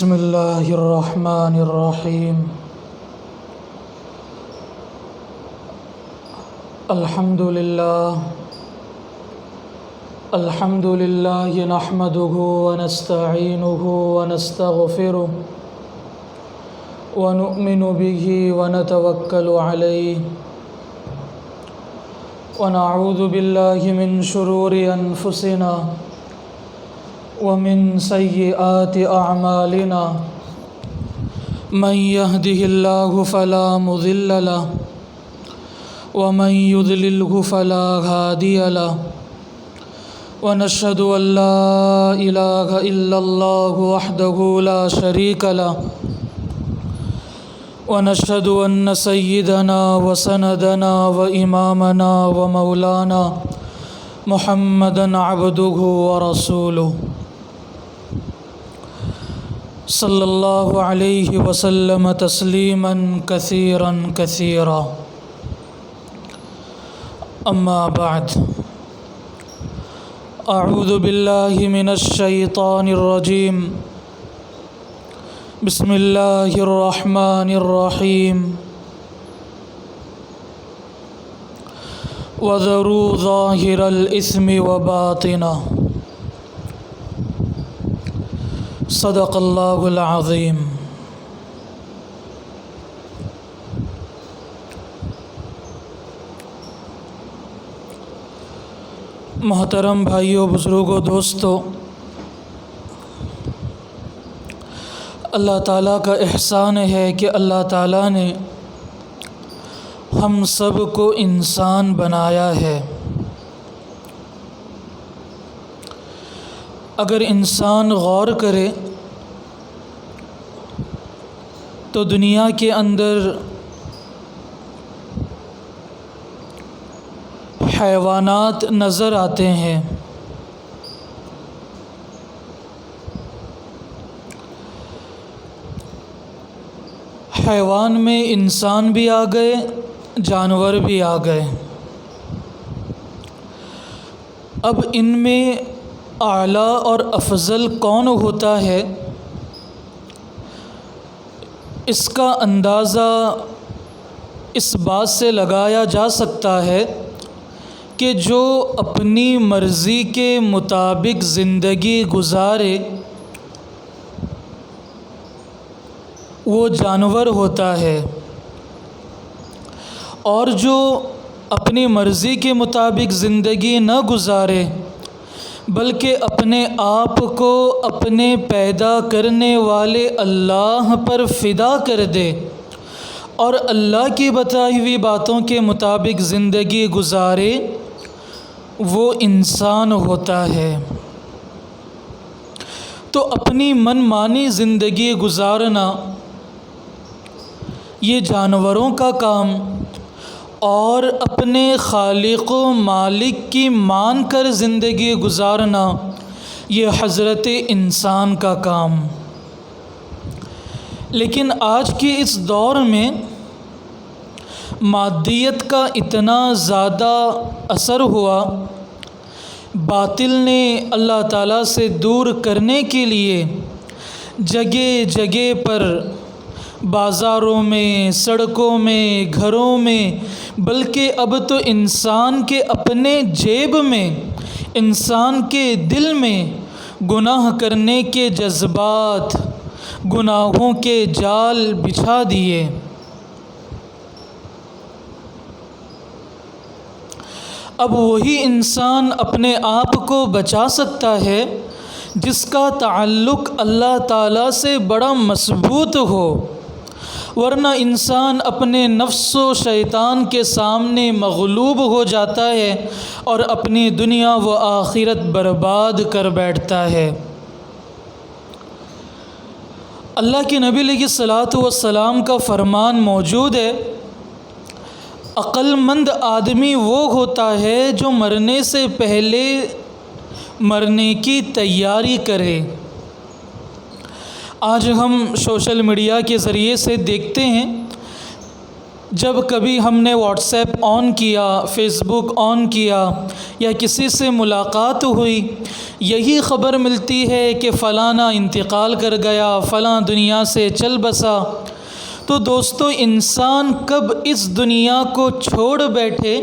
بسم اللہ الرحمن الرحیم الحمد للہ نحمده ونستعینه ونستغفره ونؤمن به ونتوکل علیہ ونعوذ باللہ من شرور انفسنا ومن سیئات اعمالنا من يهده الله فلا مضل له ومن يضلله فلا هادي له ونشهد أن لا إله إلا الله وحده لا شريك له ونشهد أن سيدنا وسندنا وإمامنا ومولانا محمدا عبده ورسوله صلی اللہ علیہ وسلم تسلیما کثیرا کثیرا اما بعد اعوذ باللہ من الشیطان الرجیم بسم اللہ الرحمن الرحیم وذروا ظاہر الاثم وباطنہ صدق اللہ العظیم۔ محترم بھائیوں، بزرگوں، دوستوں، اللہ تعالیٰ کا احسان ہے کہ اللہ تعالیٰ نے ہم سب کو انسان بنایا ہے۔ اگر انسان غور کرے تو دنیا کے اندر حیوانات نظر آتے ہیں، حیوان میں انسان بھی آ گئے، جانور بھی آ گئے۔ اب ان میں اعلیٰ اور افضل کون ہوتا ہے، اس کا اندازہ اس بات سے لگایا جا سکتا ہے کہ جو اپنی مرضی کے مطابق زندگی گزارے وہ جانور ہوتا ہے، اور جو اپنی مرضی کے مطابق زندگی نہ گزارے بلکہ اپنے آپ کو اپنے پیدا کرنے والے اللہ پر فدا کر دے اور اللہ کی بتائی ہوئی باتوں کے مطابق زندگی گزارے، وہ انسان ہوتا ہے۔ تو اپنی من مانی زندگی گزارنا یہ جانوروں کا کام، اور اپنے خالق و مالک کی مان کر زندگی گزارنا یہ حضرت انسان کا کام۔ لیکن آج کے اس دور میں مادیت کا اتنا زیادہ اثر ہوا، باطل نے اللہ تعالیٰ سے دور کرنے کے لیے جگہ جگہ پر، بازاروں میں، سڑکوں میں، گھروں میں، بلکہ اب تو انسان کے اپنے جیب میں، انسان کے دل میں گناہ کرنے کے جذبات، گناہوں کے جال بچھا دیے۔ اب وہی انسان اپنے آپ کو بچا سکتا ہے جس کا تعلق اللہ تعالیٰ سے بڑا مضبوط ہو، ورنہ انسان اپنے نفس و شیطان کے سامنے مغلوب ہو جاتا ہے اور اپنی دنیا و آخرت برباد کر بیٹھتا ہے۔ اللہ کے نبی علیہ الصلاۃ والسلام کا فرمان موجود ہے، عقل مند آدمی وہ ہوتا ہے جو مرنے سے پہلے مرنے کی تیاری کرے۔ آج ہم سوشل میڈیا کے ذریعے سے دیکھتے ہیں جب کبھی ہم نے واٹس ایپ آن کیا، فیس بک آن کیا یا کسی سے ملاقات ہوئی، یہی خبر ملتی ہے کہ فلانا انتقال کر گیا، فلاں دنیا سے چل بسا، تو دوستو انسان کب اس دنیا کو چھوڑ بیٹھے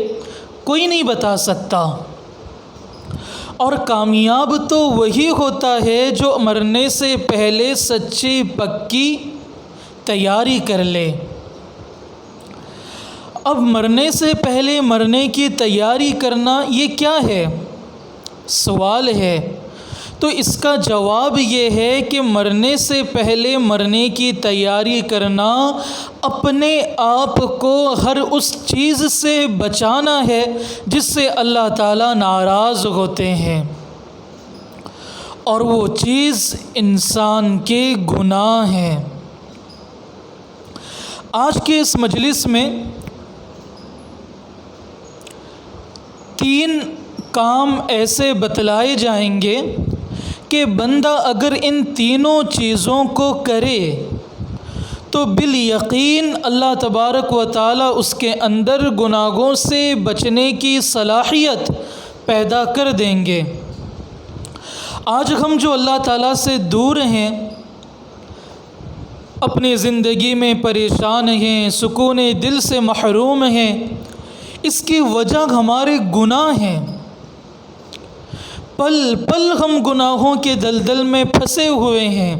کوئی نہیں بتا سکتا۔ اور کامیاب تو وہی ہوتا ہے جو مرنے سے پہلے سچی پکی تیاری کر لے۔ اب مرنے سے پہلے مرنے کی تیاری کرنا یہ کیا ہے؟ سوال ہے۔ تو اس کا جواب یہ ہے کہ مرنے سے پہلے مرنے کی تیاری کرنا اپنے آپ کو ہر اس چیز سے بچانا ہے جس سے اللہ تعالیٰ ناراض ہوتے ہیں، اور وہ چیز انسان کے گناہ ہیں۔ آج کے اس مجلس میں 3 کام ایسے بتلائے جائیں گے کہ بندہ اگر ان تینوں چیزوں کو کرے تو بالیقین اللہ تبارک و تعالیٰ اس کے اندر گناہوں سے بچنے کی صلاحیت پیدا کر دیں گے۔ آج ہم جو اللہ تعالیٰ سے دور ہیں، اپنی زندگی میں پریشان ہیں، سکون دل سے محروم ہیں، اس کی وجہ ہمارے گناہ ہیں۔ پل پل ہم گناہوں کے دلدل میں پھنسے ہوئے ہیں۔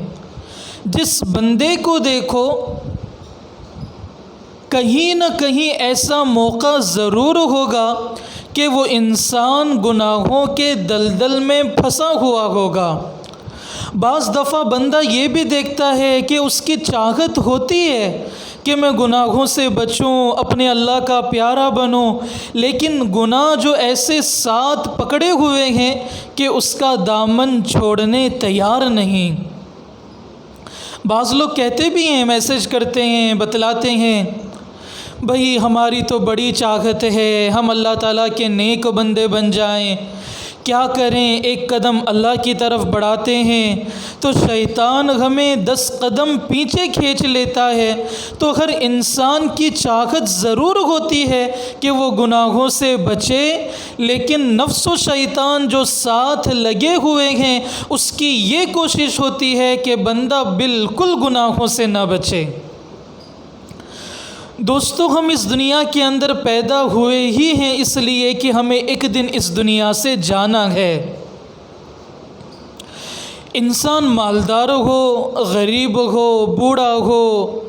جس بندے کو دیکھو کہیں نہ کہیں ایسا موقع ضرور ہوگا کہ وہ انسان گناہوں کے دلدل میں پھنسا ہوا ہوگا۔ بعض دفعہ بندہ یہ بھی دیکھتا ہے کہ اس کی چاہت ہوتی ہے کہ میں گناہوں سے بچوں، اپنے اللہ کا پیارا بنوں، لیکن گناہ جو ایسے ساتھ پکڑے ہوئے ہیں کہ اس کا دامن چھوڑنے تیار نہیں۔ بعض لوگ کہتے بھی ہیں، میسج کرتے ہیں، بتلاتے ہیں، بھئی ہماری تو بڑی چاہت ہے ہم اللہ تعالیٰ کے نیک بندے بن جائیں، کیا کریں؟ ایک قدم اللہ کی طرف بڑھاتے ہیں تو شیطان ہمیں 10 قدم پیچھے کھینچ لیتا ہے۔ تو ہر انسان کی چاہت ضرور ہوتی ہے کہ وہ گناہوں سے بچے، لیکن نفس و شیطان جو ساتھ لگے ہوئے ہیں اس کی یہ کوشش ہوتی ہے کہ بندہ بالکل گناہوں سے نہ بچے۔ دوستو ہم اس دنیا کے اندر پیدا ہوئے ہی ہیں اس لیے کہ ہمیں ایک دن اس دنیا سے جانا ہے۔ انسان مالدار ہو، غریب ہو، بوڑھا ہو،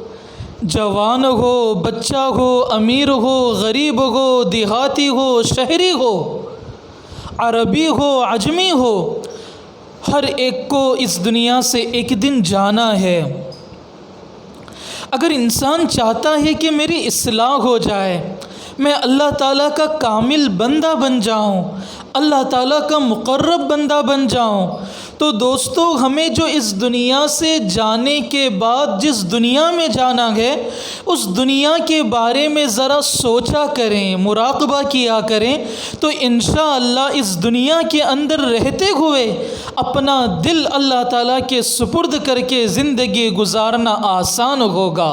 جوان ہو، بچہ ہو، امیر ہو، غریب ہو، دیہاتی ہو، شہری ہو، عربی ہو، عجمی ہو، ہر ایک کو اس دنیا سے ایک دن جانا ہے۔ اگر انسان چاہتا ہے کہ میری اصلاح ہو جائے، میں اللہ تعالیٰ کا کامل بندہ بن جاؤں، اللہ تعالیٰ کا مقرب بندہ بن جاؤں، تو دوستو ہمیں جو اس دنیا سے جانے کے بعد جس دنیا میں جانا ہے اس دنیا کے بارے میں ذرا سوچا کریں، مراقبہ کیا کریں، تو انشاءاللہ اس دنیا کے اندر رہتے ہوئے اپنا دل اللہ تعالیٰ کے سپرد کر کے زندگی گزارنا آسان ہوگا۔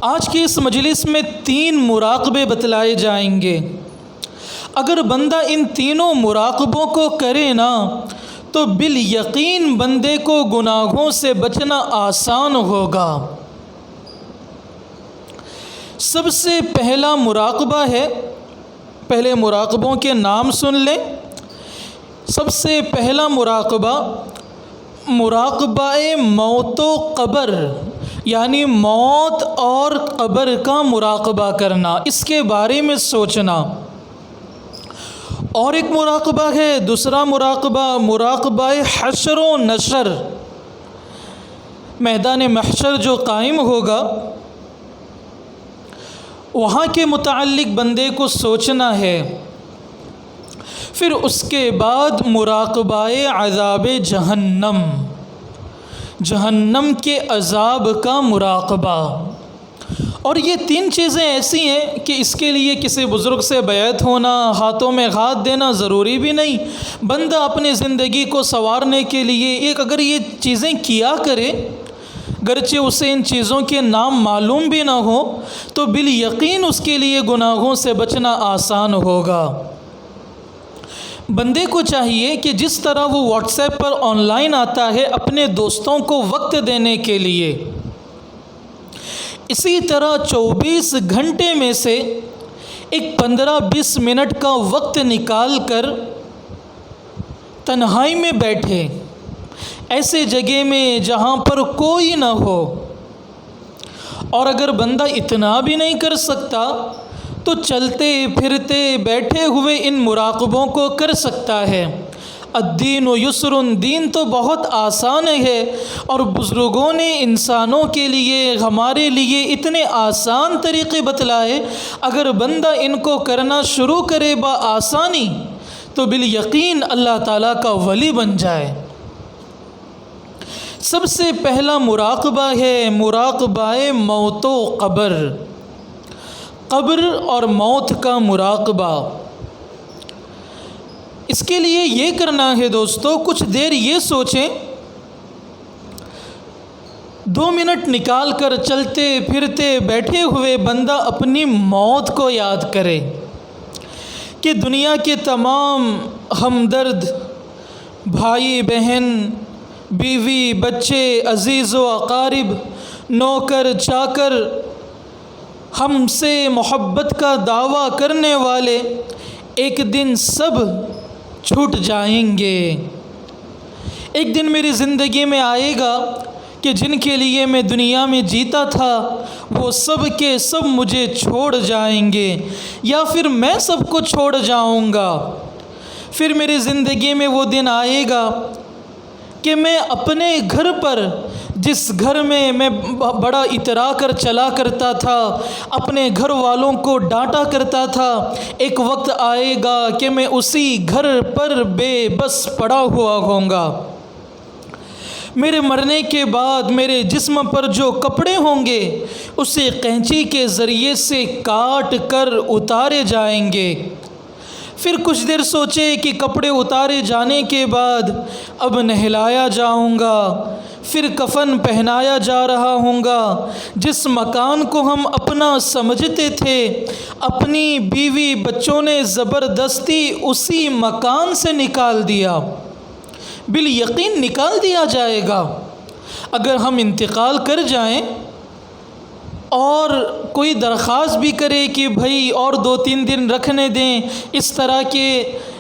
آج کی اس مجلس میں 3 مراقبے بتلائے جائیں گے۔ اگر بندہ ان تینوں مراقبوں کو کرے نا تو بالیقین بندے کو گناہوں سے بچنا آسان ہوگا۔ سب سے پہلا مراقبہ ہے، پہلے مراقبوں کے نام سن لیں۔ سب سے پہلا مراقبہ، مراقبہ موت و قبر، یعنی موت اور قبر کا مراقبہ کرنا، اس کے بارے میں سوچنا۔ اور ایک مراقبہ ہے، دوسرا مراقبہ، مراقبہ حشر و نشر، میدان محشر جو قائم ہوگا وہاں کے متعلق بندے کو سوچنا ہے۔ پھر اس کے بعد مراقبہ عذاب جہنم، جہنم کے عذاب کا مراقبہ۔ اور یہ 3 چیزیں ایسی ہیں کہ اس کے لیے کسی بزرگ سے بیعت ہونا، ہاتھوں میں ہاتھ دینا ضروری بھی نہیں۔ بندہ اپنی زندگی کو سنوارنے کے لیے اگر یہ چیزیں کیا کرے، گرچہ اسے ان چیزوں کے نام معلوم بھی نہ ہو تو بالیقین اس کے لیے گناہوں سے بچنا آسان ہوگا۔ بندے کو چاہیے کہ جس طرح وہ what's app per on line آتا ہے اپنے دوستوں کو وقت دینے کے لیے، اسی طرح 24 گھنٹے میں سے ایک 15-20 منٹ کا وقت نکال کر تنہائی میں بیٹھے، ایسے جگہ میں جہاں پر کوئی نہ ہو۔ اور اگر بندہ اتنا بھی نہیں کر سکتا تو چلتے پھرتے بیٹھے ہوئے ان مراقبوں کو کر سکتا ہے۔ الدین و یسر، دین تو بہت آسان ہے، اور بزرگوں نے انسانوں کے لیے، ہمارے لیے اتنے آسان طریقے بتلائے، اگر بندہ ان کو کرنا شروع کرے بآسانی تو بالیقین اللہ تعالیٰ کا ولی بن جائے۔ سب سے پہلا مراقبہ ہے مراقبہ موت و قبر، قبر اور موت کا مراقبہ۔ اس کے لیے یہ کرنا ہے دوستو، کچھ دیر یہ سوچیں، 2 منٹ نکال کر چلتے پھرتے بیٹھے ہوئے بندہ اپنی موت کو یاد کرے کہ دنیا کے تمام ہمدرد، بھائی بہن، بیوی بچے، عزیز و اقارب، نوکر چاکر، ہم سے محبت کا دعویٰ کرنے والے ایک دن سب چھوٹ جائیں گے۔ ایک دن میری زندگی میں آئے گا کہ جن کے لیے میں دنیا میں جیتا تھا وہ سب کے سب مجھے چھوڑ جائیں گے، یا پھر میں سب کو چھوڑ جاؤں گا۔ پھر میری زندگی میں وہ دن آئے گا کہ میں اپنے گھر پر، جس گھر میں بڑا اترا کر چلا کرتا تھا، اپنے گھر والوں کو ڈانٹا کرتا تھا، ایک وقت آئے گا کہ میں اسی گھر پر بے بس پڑا ہوا ہوں گا۔ میرے مرنے کے بعد میرے جسم پر جو کپڑے ہوں گے اسے قینچی کے ذریعے سے کاٹ کر اتارے جائیں گے۔ پھر کچھ دیر سوچے کہ کپڑے اتارے جانے کے بعد اب نہلایا جاؤں گا، پھر کفن پہنایا جا رہا ہوں گا۔ جس مکان کو ہم اپنا سمجھتے تھے، اپنی بیوی بچوں نے زبردستی اسی مکان سے نکال دیا، بالیقین نکال دیا جائے گا۔ اگر ہم انتقال کر جائیں اور کوئی درخواست بھی کرے کہ بھائی اور 2-3 دن رکھنے دیں، اس طرح کے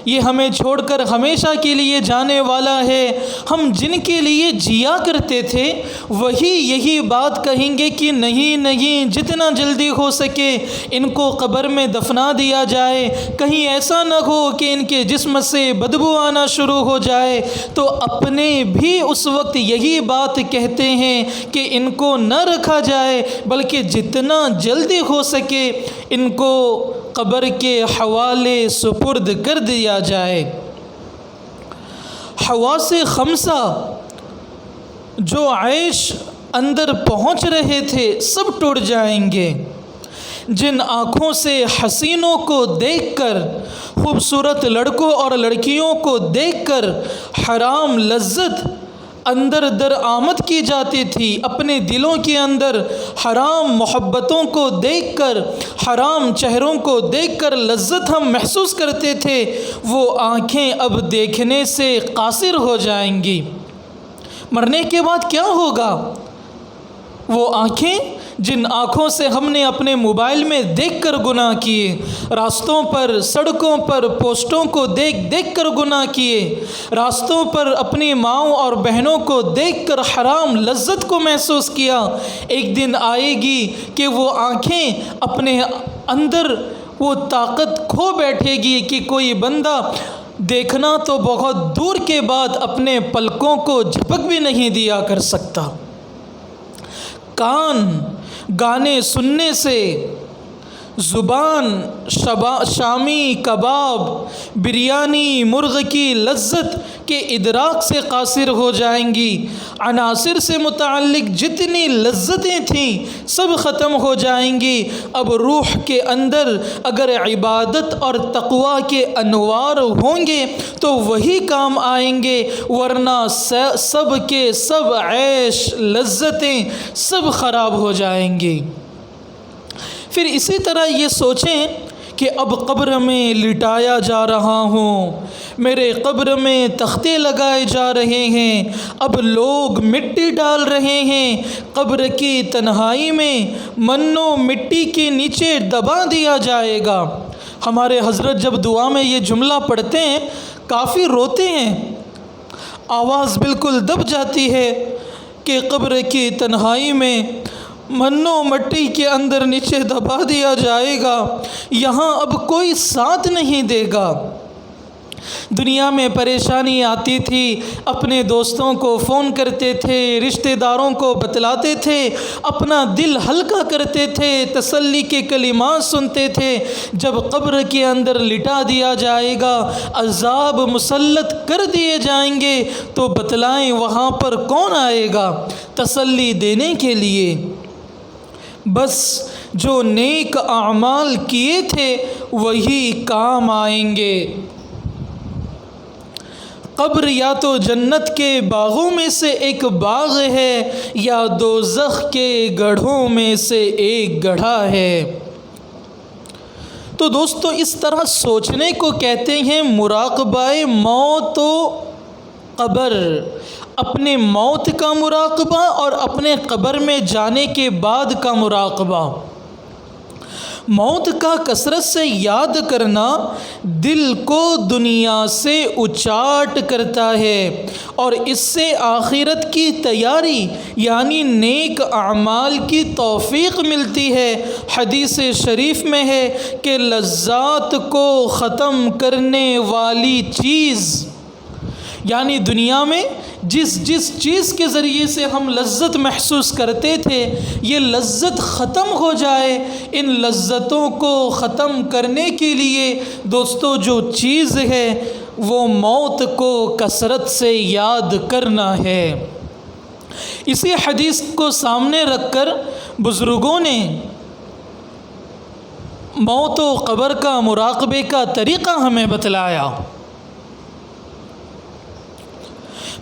یہ ہمیں چھوڑ کر ہمیشہ کے لیے جانے والا ہے، ہم جن کے لیے جیا کرتے تھے وہی یہی بات کہیں گے کہ نہیں نہیں، جتنا جلدی ہو سکے ان کو قبر میں دفنا دیا جائے، کہیں ایسا نہ ہو کہ ان کے جسم سے بدبو آنا شروع ہو جائے۔ تو اپنے بھی اس وقت یہی بات کہتے ہیں کہ ان کو نہ رکھا جائے، بلکہ جتنا جلدی ہو سکے ان کو قبر کے حوالے سپرد کر دیا جائے۔ حواس خمسہ جو عیش اندر پہنچ رہے تھے سب ٹوٹ جائیں گے۔ جن آنکھوں سے حسینوں کو دیکھ کر، خوبصورت لڑکوں اور لڑکیوں کو دیکھ کر حرام لذت اندر در آمد کی جاتی تھی، اپنے دلوں کے اندر حرام محبتوں کو دیکھ کر، حرام چہروں کو دیکھ کر لذت ہم محسوس کرتے تھے، وہ آنکھیں اب دیکھنے سے قاصر ہو جائیں گی۔ مرنے کے بعد کیا ہوگا؟ وہ آنکھیں جن آنکھوں سے ہم نے اپنے موبائل میں دیکھ کر گناہ کیے، راستوں پر سڑکوں پر پوسٹوں کو دیکھ دیکھ کر گناہ کیے، راستوں پر اپنی ماؤں اور بہنوں کو دیکھ کر حرام لذت کو محسوس کیا، ایک دن آئے گی کہ وہ آنکھیں اپنے اندر وہ طاقت کھو بیٹھے گی کہ کوئی بندہ دیکھنا تو بہت دور کے بعد اپنے پلکوں کو جھپک بھی نہیں دیا کر سکتا۔ کان گانے سننے سے زبان شامی کباب بریانی مرغ کی لذت کے ادراک سے قاصر ہو جائیں گی، عناصر سے متعلق جتنی لذتیں تھیں سب ختم ہو جائیں گی۔ اب روح کے اندر اگر عبادت اور تقوی کے انوار ہوں گے تو وہی کام آئیں گے، ورنہ سب کے سب عیش لذتیں سب خراب ہو جائیں گی۔ پھر اسی طرح یہ سوچیں کہ اب قبر میں لٹایا جا رہا ہوں، میرے قبر میں تختے لگائے جا رہے ہیں، اب لوگ مٹی ڈال رہے ہیں، قبر کی تنہائی میں منو مٹی کے نیچے دبا دیا جائے گا۔ ہمارے حضرت جب دعا میں یہ جملہ پڑھتے ہیں کافی روتے ہیں، آواز بالکل دب جاتی ہے کہ قبر کی تنہائی میں منو مٹی کے اندر نیچے دبا دیا جائے گا، یہاں اب کوئی ساتھ نہیں دے گا۔ دنیا میں پریشانی آتی تھی، اپنے دوستوں کو فون کرتے تھے، رشتہ داروں کو بتلاتے تھے، اپنا دل ہلکا کرتے تھے، تسلی کے کلمات سنتے تھے۔ جب قبر کے اندر لٹا دیا جائے گا، عذاب مسلط کر دیے جائیں گے تو بتلائیں وہاں پر کون آئے گا تسلی دینے کے لیے؟ بس جو نیک اعمال کیے تھے وہی کام آئیں گے۔ قبر یا تو جنت کے باغوں میں سے ایک باغ ہے یا دوزخ کے گڑھوں میں سے ایک گڑھا ہے۔ تو دوستو اس طرح سوچنے کو کہتے ہیں مراقبہ موت و قبر، اپنے موت کا مراقبہ اور اپنے قبر میں جانے کے بعد کا مراقبہ۔ موت کا کثرت سے یاد کرنا دل کو دنیا سے اچاٹ کرتا ہے اور اس سے آخرت کی تیاری یعنی نیک اعمال کی توفیق ملتی ہے۔ حدیث شریف میں ہے کہ لذات کو ختم کرنے والی چیز، یعنی دنیا میں جس چیز کے ذریعے سے ہم لذت محسوس کرتے تھے یہ لذت ختم ہو جائے، ان لذتوں کو ختم کرنے کے لیے دوستو جو چیز ہے وہ موت کو کثرت سے یاد کرنا ہے۔ اسی حدیث کو سامنے رکھ کر بزرگوں نے موت و قبر کا مراقبے کا طریقہ ہمیں بتلایا۔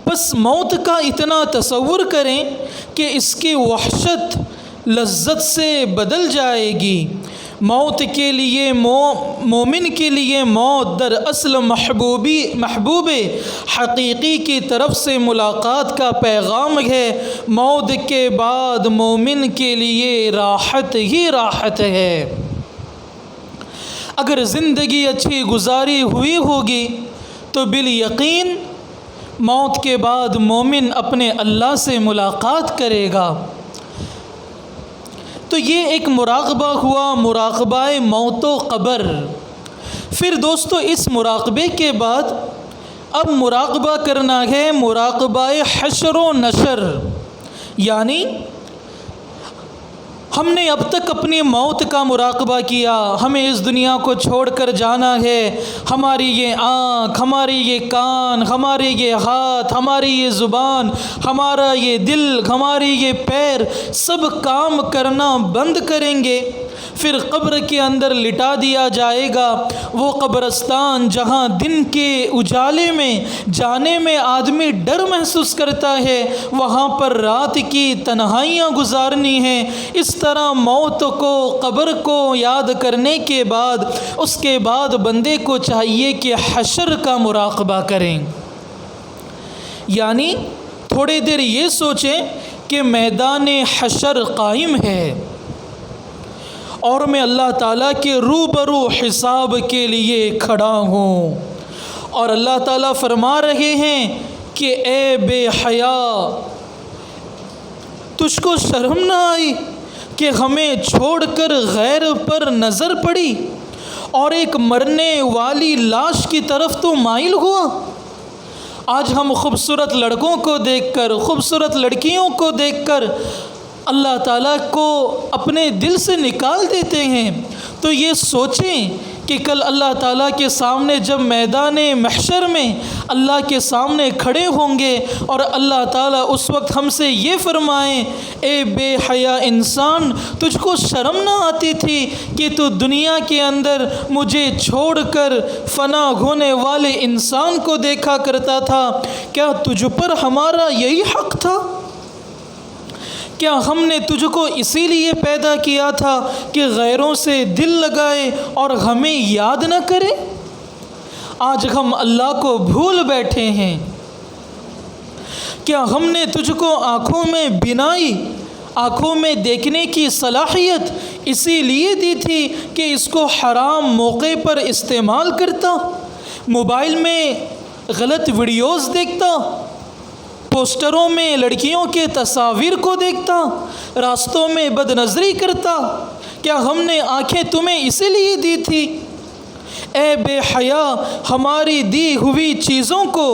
بس موت کا اتنا تصور کریں کہ اس کی وحشت لذت سے بدل جائے گی۔ موت کے لیے مومن کے لیے موت دراصل محبوب حقیقی کی طرف سے ملاقات کا پیغام ہے۔ موت کے بعد مومن کے لیے راحت ہی راحت ہے۔ اگر زندگی اچھی گزاری ہوئی ہوگی تو بالیقین موت کے بعد مومن اپنے اللہ سے ملاقات کرے گا۔ تو یہ ایک مراقبہ ہوا، مراقبہ موت و قبر۔ پھر دوستو اس مراقبے کے بعد اب مراقبہ کرنا ہے مراقبہ حشر و نشر، یعنی ہم نے اب تک اپنی موت کا مراقبہ کیا، ہمیں اس دنیا کو چھوڑ کر جانا ہے، ہماری یہ آنکھ، ہماری یہ کان، ہمارے یہ ہاتھ، ہماری یہ زبان، ہمارا یہ دل، ہماری یہ پیر سب کام کرنا بند کریں گے۔ پھر قبر کے اندر لٹا دیا جائے گا، وہ قبرستان جہاں دن کے اجالے میں جانے میں آدمی ڈر محسوس کرتا ہے، وہاں پر رات کی تنہائیاں گزارنی ہیں۔ اس طرح موت کو قبر کو یاد کرنے کے بعد اس کے بعد بندے کو چاہیے کہ حشر کا مراقبہ کریں، یعنی تھوڑی دیر یہ سوچیں کہ میدان حشر قائم ہے اور میں اللہ تعالیٰ کے روبرو حساب کے لیے کھڑا ہوں، اور اللہ تعالیٰ فرما رہے ہیں کہ اے بے حیا، تجھ کو شرم نہ آئی کہ ہمیں چھوڑ کر غیر پر نظر پڑی اور ایک مرنے والی لاش کی طرف تو مائل ہوا؟ آج ہم خوبصورت لڑکوں کو دیکھ کر، خوبصورت لڑکیوں کو دیکھ کر اللہ تعالیٰ کو اپنے دل سے نکال دیتے ہیں، تو یہ سوچیں کہ کل اللہ تعالیٰ کے سامنے جب میدان محشر میں اللہ کے سامنے کھڑے ہوں گے اور اللہ تعالیٰ اس وقت ہم سے یہ فرمائیں، اے بے حیا انسان، تجھ کو شرم نہ آتی تھی کہ تو دنیا کے اندر مجھے چھوڑ کر فنا ہونے والے انسان کو دیکھا کرتا تھا؟ کیا تجھ پر ہمارا یہی حق تھا؟ کیا ہم نے تجھ کو اسی لیے پیدا کیا تھا کہ غیروں سے دل لگائے اور ہمیں یاد نہ کرے؟ آج ہم اللہ کو بھول بیٹھے ہیں۔ کیا ہم نے تجھ کو آنکھوں میں بینائی، آنکھوں میں دیکھنے کی صلاحیت اسی لیے دی تھی کہ اس کو حرام موقع پر استعمال کرتا، موبائل میں غلط ویڈیوز دیکھتا، پوسٹروں میں لڑکیوں کے تصاویر کو دیکھتا، راستوں میں بد نظری کرتا؟ کیا ہم نے آنکھیں تمہیں اسی لیے دی تھی؟ اے بے حیا، ہماری دی ہوئی چیزوں کو،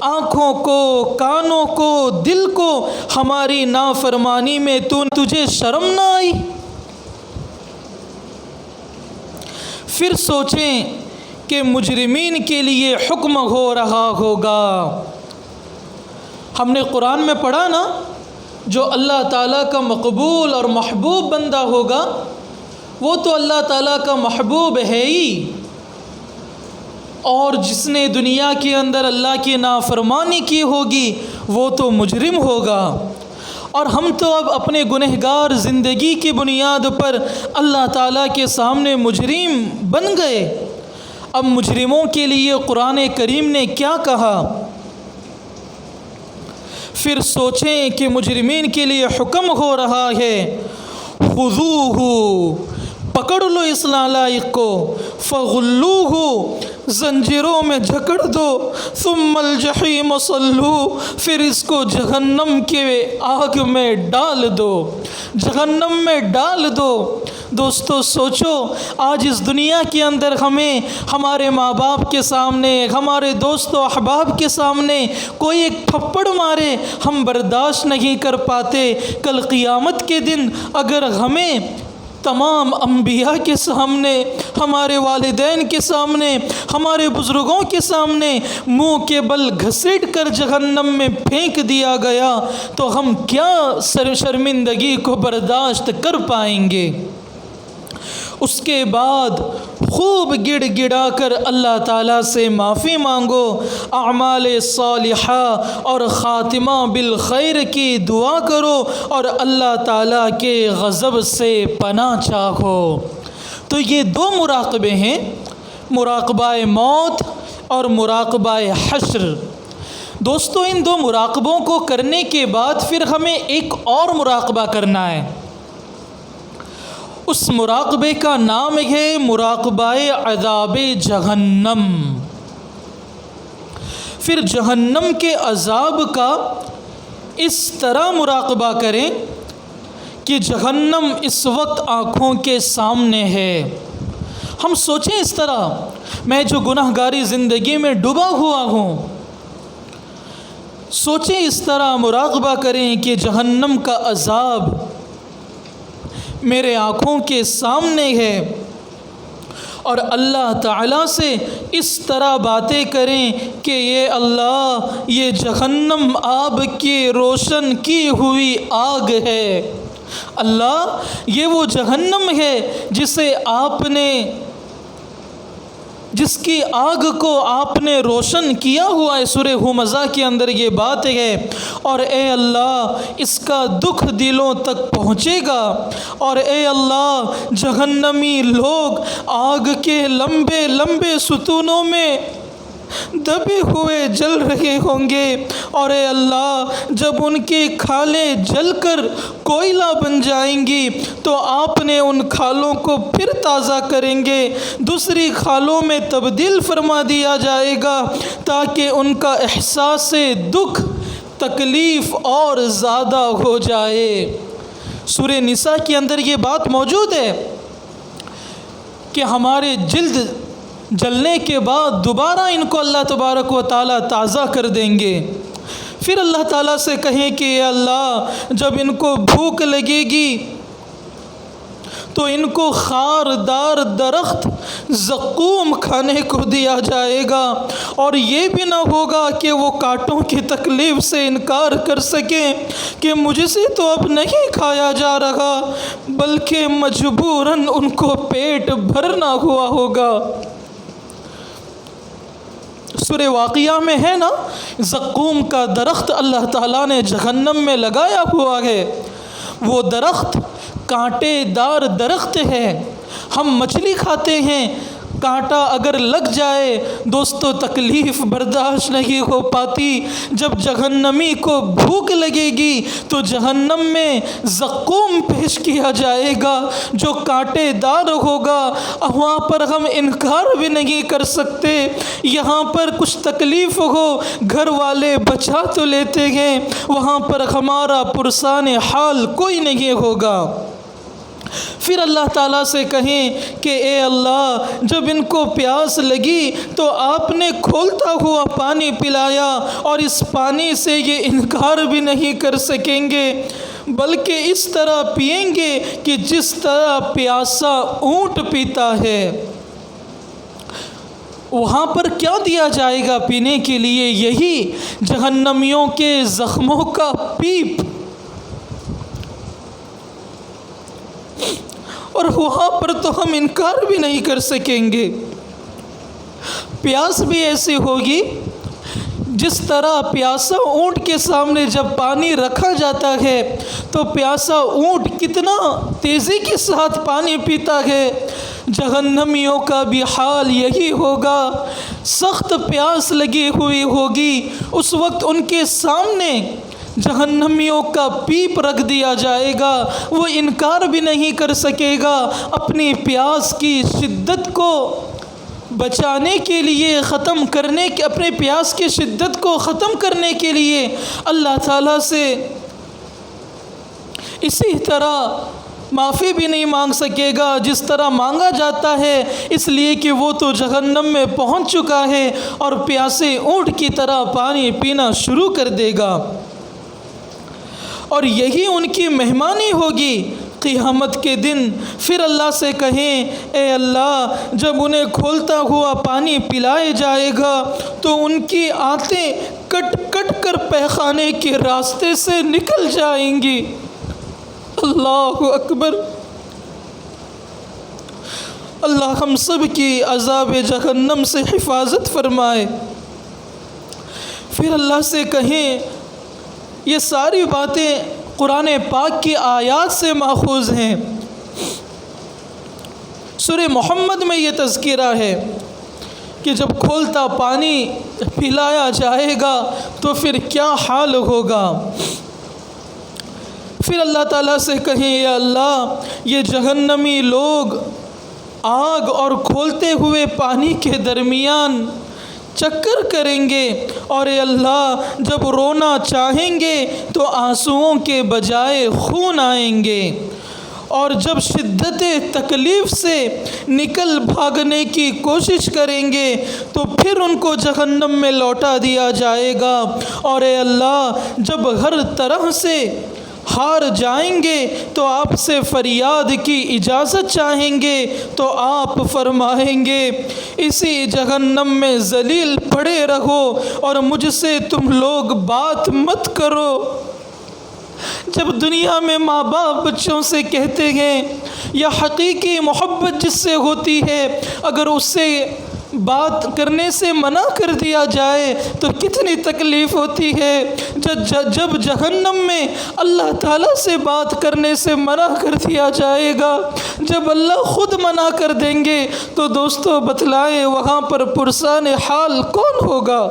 آنکھوں کو، کانوں کو، دل کو ہماری نافرمانی میں تجھے شرم نہ آئی؟ پھر سوچیں کہ مجرمین کے لیے حکم ہو رہا ہوگا۔ ہم نے قرآن میں پڑھا نا، جو اللہ تعالیٰ کا مقبول اور محبوب بندہ ہوگا وہ تو اللہ تعالیٰ کا محبوب ہے ہی، اور جس نے دنیا کے اندر اللہ کی نافرمانی کی ہوگی وہ تو مجرم ہوگا۔ اور ہم تو اب اپنے گنہگار زندگی کی بنیاد پر اللہ تعالیٰ کے سامنے مجرم بن گئے۔ اب مجرموں کے لیے قرآن کریم نے کیا کہا؟ پھر سوچیں کہ مجرمین کے لیے حکم ہو رہا ہے، خذوہ، پکڑ لو اس نالائق کو، فغلوہ، زنجیروں میں جکڑ دو، ثم الجحیم صلوہ، پھر اس کو جہنم کے آگ میں ڈال دو، جہنم میں ڈال دو۔ دوستو سوچو، آج اس دنیا کے اندر ہمیں ہمارے ماں باپ کے سامنے، ہمارے دوست و احباب کے سامنے کوئی ایک تھپڑ مارے ہم برداشت نہیں کر پاتے، کل قیامت کے دن اگر ہمیں تمام انبیاء کے سامنے، ہمارے والدین کے سامنے، ہمارے بزرگوں کے سامنے منہ کے بل گھسیٹ کر جہنم میں پھینک دیا گیا تو ہم کیا شرمندگی کو برداشت کر پائیں گے؟ اس کے بعد خوب گڑ گڑا کر اللہ تعالیٰ سے معافی مانگو، اعمال صالحہ اور خاتمہ بالخیر کی دعا کرو اور اللہ تعالیٰ کے غضب سے پناہ چاہو۔ تو یہ دو مراقبے ہیں، مراقبہ موت اور مراقبہ حشر۔ دوستو ان دو مراقبوں کو کرنے کے بعد پھر ہمیں ایک اور مراقبہ کرنا ہے۔ اس مراقبے کا نام ہے مراقبہ عذاب جہنم۔ پھر جہنم کے عذاب کا اس طرح مراقبہ کریں کہ جہنم اس وقت آنکھوں کے سامنے ہے۔ ہم سوچیں اس طرح، میں جو گناہ گاری زندگی میں ڈوبا ہوا ہوں، سوچیں اس طرح مراقبہ کریں کہ جہنم کا عذاب میرے آنکھوں کے سامنے ہے، اور اللہ تعالیٰ سے اس طرح باتیں کریں کہ یہ اللہ، یہ جہنم آب کی روشن کی ہوئی آگ ہے، اللہ یہ وہ جہنم ہے جس کی آگ کو آپ نے روشن کیا ہوا ہے۔ سورہ ہمزہ کے اندر یہ بات ہے، اور اے اللہ اس کا دکھ دلوں تک پہنچے گا، اور اے اللہ جہنمی لوگ آگ کے لمبے لمبے ستونوں میں دبے ہوئے جل رہے ہوں گے، اور اے اللہ جب ان کی کھالیں جل کر کوئلہ بن جائیں گی تو آپ نے ان کھالوں کو پھر تازہ کریں گے، دوسری کھالوں میں تبدیل فرما دیا جائے گا تاکہ ان کا احساس دکھ تکلیف اور زیادہ ہو جائے۔ سورہ نساء کے اندر یہ بات موجود ہے کہ ہمارے جلد جلنے کے بعد دوبارہ ان کو اللہ تبارک و تعالیٰ تازہ کر دیں گے۔ پھر اللہ تعالیٰ سے کہیں کہ اے اللہ جب ان کو بھوک لگے گی تو ان کو خاردار درخت زقوم کھانے کو دیا جائے گا، اور یہ بھی نہ ہوگا کہ وہ کانٹوں کی تکلیف سے انکار کر سکیں کہ مجھ سے تو اب نہیں کھایا جا رہا، بلکہ مجبوراً ان کو پیٹ بھرنا ہوا ہوگا۔ سورہ واقعہ میں ہے نا، زقوم کا درخت اللہ تعالیٰ نے جہنم میں لگایا ہوا ہے۔ وہ درخت کانٹے دار درخت ہے۔ ہم مچھلی کھاتے ہیں، کانٹا اگر لگ جائے دوستو تکلیف برداشت نہیں ہو پاتی۔ جب جہنمی کو بھوک لگے گی تو جہنم میں زقوم پیش کیا جائے گا جو کانٹے دار ہوگا، وہاں پر ہم انکار بھی نہیں کر سکتے۔ یہاں پر کچھ تکلیف ہو گھر والے بچا تو لیتے ہیں، وہاں پر ہمارا پرسان حال کوئی نہیں ہوگا۔ پھر اللہ تعالیٰ سے کہیں کہ اے اللہ جب ان کو پیاس لگی تو آپ نے کھولتا ہوا پانی پلایا، اور اس پانی سے یہ انکار بھی نہیں کر سکیں گے، بلکہ اس طرح پئیں گے کہ جس طرح پیاسا اونٹ پیتا ہے۔ وہاں پر کیا دیا جائے گا پینے کے لیے؟ یہی جہنمیوں کے زخموں کا پیپ، اور وہاں پر تو ہم انکار بھی نہیں کر سکیں گے۔ پیاس بھی ایسی ہوگی جس طرح پیاسا اونٹ کے سامنے جب پانی رکھا جاتا ہے تو پیاسا اونٹ کتنا تیزی کے ساتھ پانی پیتا ہے، جہنمیوں کا بھی حال یہی ہوگا۔ سخت پیاس لگی ہوئی ہوگی، اس وقت ان کے سامنے جہنمیوں کا پیپ رکھ دیا جائے گا، وہ انکار بھی نہیں کر سکے گا۔ اپنی پیاس کی شدت کو بچانے کے لیے، اپنے پیاس کی شدت کو ختم کرنے کے لیے اللہ تعالیٰ سے اسی طرح معافی بھی نہیں مانگ سکے گا جس طرح مانگا جاتا ہے، اس لیے کہ وہ تو جہنم میں پہنچ چکا ہے اور پیاسے اونٹ کی طرح پانی پینا شروع کر دے گا، اور یہی ان کی مہمانی ہوگی قیامت کے دن۔ پھر اللہ سے کہیں اے اللہ جب انہیں کھولتا ہوا پانی پلائے جائے گا تو ان کی آنتیں کٹ کٹ کر پیخانے کے راستے سے نکل جائیں گی۔ اللہ اکبر۔ اللہ ہم سب کی عذاب جہنم سے حفاظت فرمائے۔ پھر اللہ سے کہیں، یہ ساری باتیں قرآن پاک کی آیات سے ماخوذ ہیں۔ سورہ محمد میں یہ تذکرہ ہے کہ جب کھولتا پانی پلایا جائے گا تو پھر کیا حال ہوگا۔ پھر اللہ تعالیٰ سے کہیں یا اللہ یہ جہنمی لوگ آگ اور کھولتے ہوئے پانی کے درمیان چکر کریں گے، اور اے اللہ جب رونا چاہیں گے تو آنسوؤں کے بجائے خون آئیں گے، اور جب شدت تکلیف سے نکل بھاگنے کی کوشش کریں گے تو پھر ان کو جہنم میں لوٹا دیا جائے گا، اور اے اللہ جب ہر طرح سے ہار جائیں گے تو آپ سے فریاد کی اجازت چاہیں گے تو آپ فرمائیں گے اسی جہنم میں ذلیل پڑے رہو اور مجھ سے تم لوگ بات مت کرو۔ جب دنیا میں ماں باپ بچوں سے کہتے ہیں یا حقیقی محبت جس سے ہوتی ہے اگر اس سے بات کرنے سے منع کر دیا جائے تو کتنی تکلیف ہوتی ہے، جب جہنم میں اللہ تعالیٰ سے بات کرنے سے منع کر دیا جائے گا، جب اللہ خود منع کر دیں گے تو دوستو بتلائیں وہاں پر پرسان حال کون ہوگا۔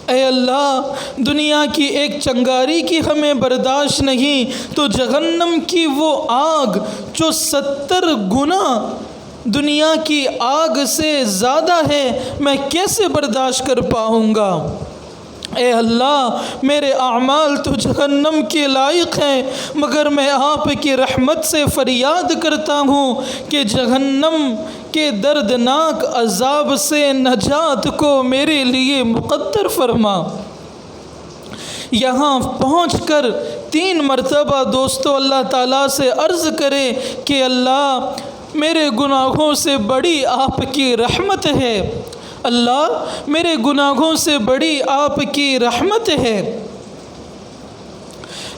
اے اللہ دنیا کی ایک چنگاری کی ہمیں برداشت نہیں تو جہنم کی وہ آگ جو 70 گنا دنیا کی آگ سے زیادہ ہے میں کیسے برداشت کر پاؤں گا۔ اے اللہ میرے اعمال تو جہنم کے لائق ہیں، مگر میں آپ کی رحمت سے فریاد کرتا ہوں کہ جہنم کے دردناک عذاب سے نجات کو میرے لیے مقدر فرما۔ یہاں پہنچ کر 3 مرتبہ دوستو اللہ تعالیٰ سے عرض کرے کہ اللہ میرے گناہوں سے بڑی آپ کی رحمت ہے، اللہ میرے گناہوں سے بڑی آپ کی رحمت ہے۔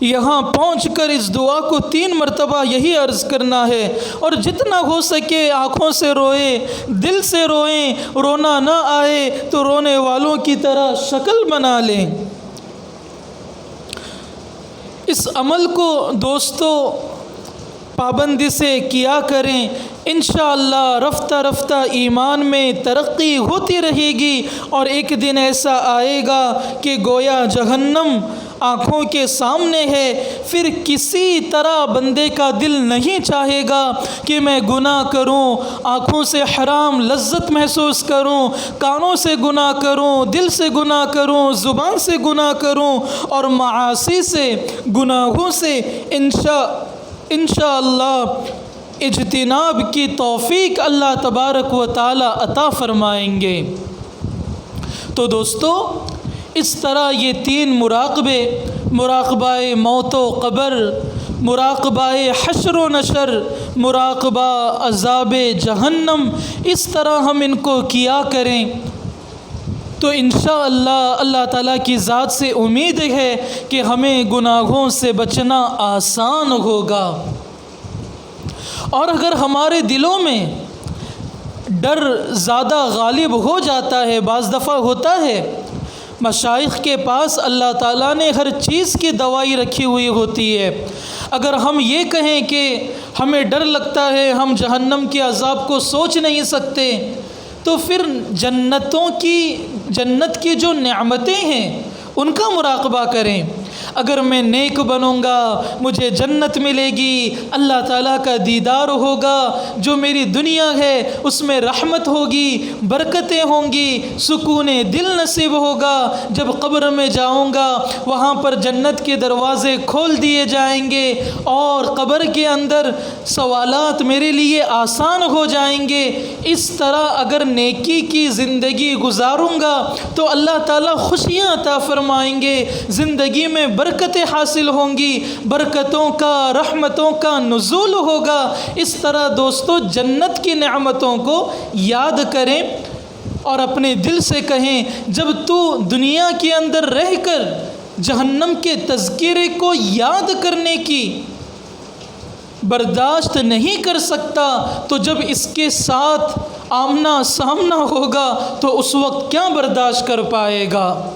یہاں پہنچ کر اس دعا کو 3 مرتبہ یہی عرض کرنا ہے، اور جتنا ہو سکے آنکھوں سے روئیں، دل سے روئیں، رونا نہ آئے تو رونے والوں کی طرح شکل بنا لیں۔ اس عمل کو دوستو پابندی سے کیا کریں، انشاءاللہ رفتہ رفتہ ایمان میں ترقی ہوتی رہے گی، اور ایک دن ایسا آئے گا کہ گویا جہنم آنکھوں کے سامنے ہے، پھر کسی طرح بندے کا دل نہیں چاہے گا کہ میں گناہ کروں، آنکھوں سے حرام لذت محسوس کروں، کانوں سے گناہ کروں، دل سے گناہ کروں، زبان سے گناہ کروں، اور معاصی سے، گناہوں سے انشاءاللہ اجتناب کی توفیق اللہ تبارک و تعالی عطا فرمائیں گے۔ تو دوستو اس طرح یہ 3 مراقبے، مراقبہ موت و قبر، مراقبہ حشر و نشر، مراقبہ عذاب جہنم، اس طرح ہم ان کو کیا کریں تو انشاءاللہ اللہ تعالیٰ کی ذات سے امید ہے کہ ہمیں گناہوں سے بچنا آسان ہوگا۔ اور اگر ہمارے دلوں میں ڈر زیادہ غالب ہو جاتا ہے، بعض دفعہ ہوتا ہے مشائخ کے پاس اللہ تعالیٰ نے ہر چیز کی دوائی رکھی ہوئی ہوتی ہے، اگر ہم یہ کہیں کہ ہمیں ڈر لگتا ہے، ہم جہنم کے عذاب کو سوچ نہیں سکتے، تو پھر جنت کی جو نعمتیں ہیں ان کا مراقبہ کریں۔ اگر میں نیک بنوں گا مجھے جنت ملے گی، اللہ تعالیٰ کا دیدار ہوگا، جو میری دنیا ہے اس میں رحمت ہوگی، برکتیں ہوں گی، سکون دل نصیب ہوگا، جب قبر میں جاؤں گا وہاں پر جنت کے دروازے کھول دیے جائیں گے اور قبر کے اندر سوالات میرے لیے آسان ہو جائیں گے۔ اس طرح اگر نیکی کی زندگی گزاروں گا تو اللہ تعالیٰ خوشیاں عطا فرمائیں گے، زندگی میں برکتیں حاصل ہوں گی، برکتوں کا، رحمتوں کا نزول ہوگا۔ اس طرح دوستو جنت کی نعمتوں کو یاد کریں اور اپنے دل سے کہیں، جب تو دنیا کے اندر رہ کر جہنم کے تذکرے کو یاد کرنے کی برداشت نہیں کر سکتا تو جب اس کے ساتھ آمنا سامنا ہوگا تو اس وقت کیا برداشت کر پائے گا۔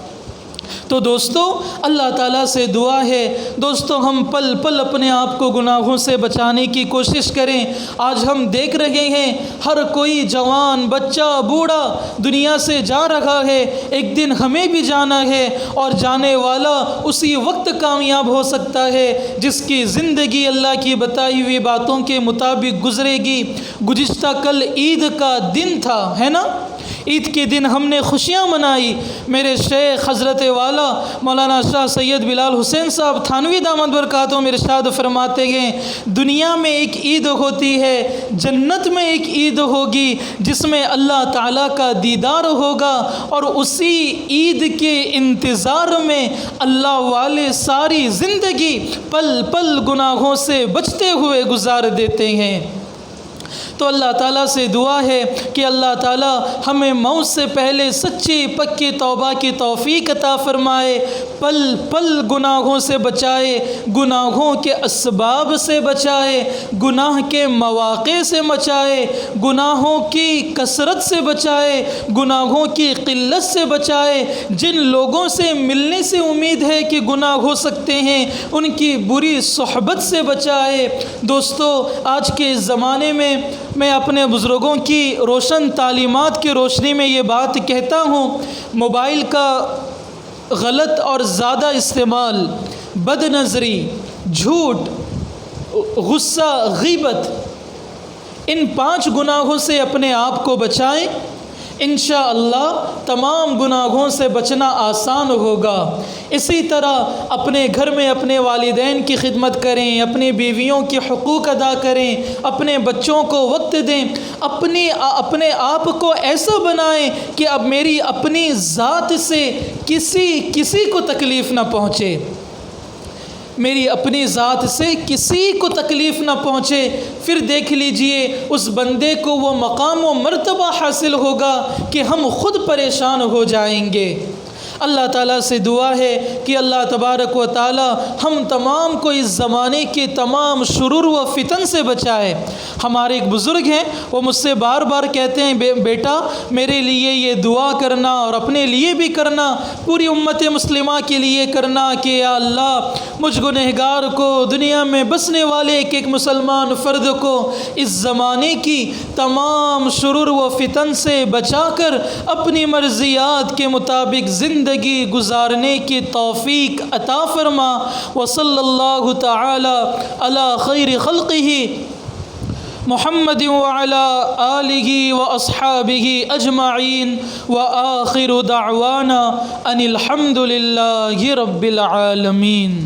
تو دوستو اللہ تعالیٰ سے دعا ہے دوستو ہم پل پل اپنے آپ کو گناہوں سے بچانے کی کوشش کریں۔ آج ہم دیکھ رہے ہیں ہر کوئی جوان، بچہ، بوڑھا دنیا سے جا رہا ہے، ایک دن ہمیں بھی جانا ہے، اور جانے والا اسی وقت کامیاب ہو سکتا ہے جس کی زندگی اللہ کی بتائی ہوئی باتوں کے مطابق گزرے گی۔ گزشتہ کل عید کا دن تھا، ہے نا؟ عید کے دن ہم نے خوشیاں منائی۔ میرے شیخ حضرت والا مولانا شاہ سید بلال حسین صاحب تھانوی دامت برکاتہم ارشاد فرماتے ہیں، دنیا میں ایک عید ہوتی ہے، جنت میں ایک عید ہوگی جس میں اللہ تعالیٰ کا دیدار ہوگا، اور اسی عید کے انتظار میں اللہ والے ساری زندگی پل پل گناہوں سے بچتے ہوئے گزار دیتے ہیں۔ تو اللہ تعالیٰ سے دعا ہے کہ اللہ تعالیٰ ہمیں موت سے پہلے سچی پکی توبہ کی توفیق عطا فرمائے، پل پل گناہوں سے بچائے، گناہوں کے اسباب سے بچائے، گناہ کے مواقع سے بچائے، گناہوں کی کثرت سے بچائے، گناہوں کی قلت سے بچائے، جن لوگوں سے ملنے سے امید ہے کہ گناہ ہو سکتے ہیں ان کی بری صحبت سے بچائے۔ دوستو آج کے زمانے میں میں اپنے بزرگوں کی روشن تعلیمات کی روشنی میں یہ بات کہتا ہوں، موبائل کا غلط اور زیادہ استعمال، بد نظری، جھوٹ، غصہ، غیبت، ان 5 گناہوں سے اپنے آپ کو بچائیں۔ انشاءاللہ تمام گناہوں سے بچنا آسان ہوگا۔ اسی طرح اپنے گھر میں اپنے والدین کی خدمت کریں، اپنے بیویوں کے حقوق ادا کریں، اپنے بچوں کو وقت دیں، اپنے آپ کو ایسا بنائیں کہ اب میری اپنی ذات سے کسی کو تکلیف نہ پہنچے، میری اپنی ذات سے کسی کو تکلیف نہ پہنچے۔ پھر دیکھ لیجئے اس بندے کو وہ مقام و مرتبہ حاصل ہوگا کہ ہم خود پریشان ہو جائیں گے۔ اللہ تعالیٰ سے دعا ہے کہ اللہ تبارک و تعالی ہم تمام کو اس زمانے کے تمام شرور و فتن سے بچائے۔ ہمارے ایک بزرگ ہیں، وہ مجھ سے بار بار کہتے ہیں بیٹا میرے لیے یہ دعا کرنا اور اپنے لیے بھی کرنا، پوری امت مسلمہ کے لیے کرنا کہ یا اللہ مجھ گنہگار کو، دنیا میں بسنے والے ایک ایک مسلمان فرد کو اس زمانے کی تمام شرور و فتن سے بچا کر اپنی مرضیات کے مطابق زندگی گزارنے کی توفیق عطا فرما۔ وصلی اللہ تعالی علی خیر خلقہ محمد وعلى آلہ واصحابہ اجمعین، وآخر دعوانا ان الحمد للہ رب العالمین۔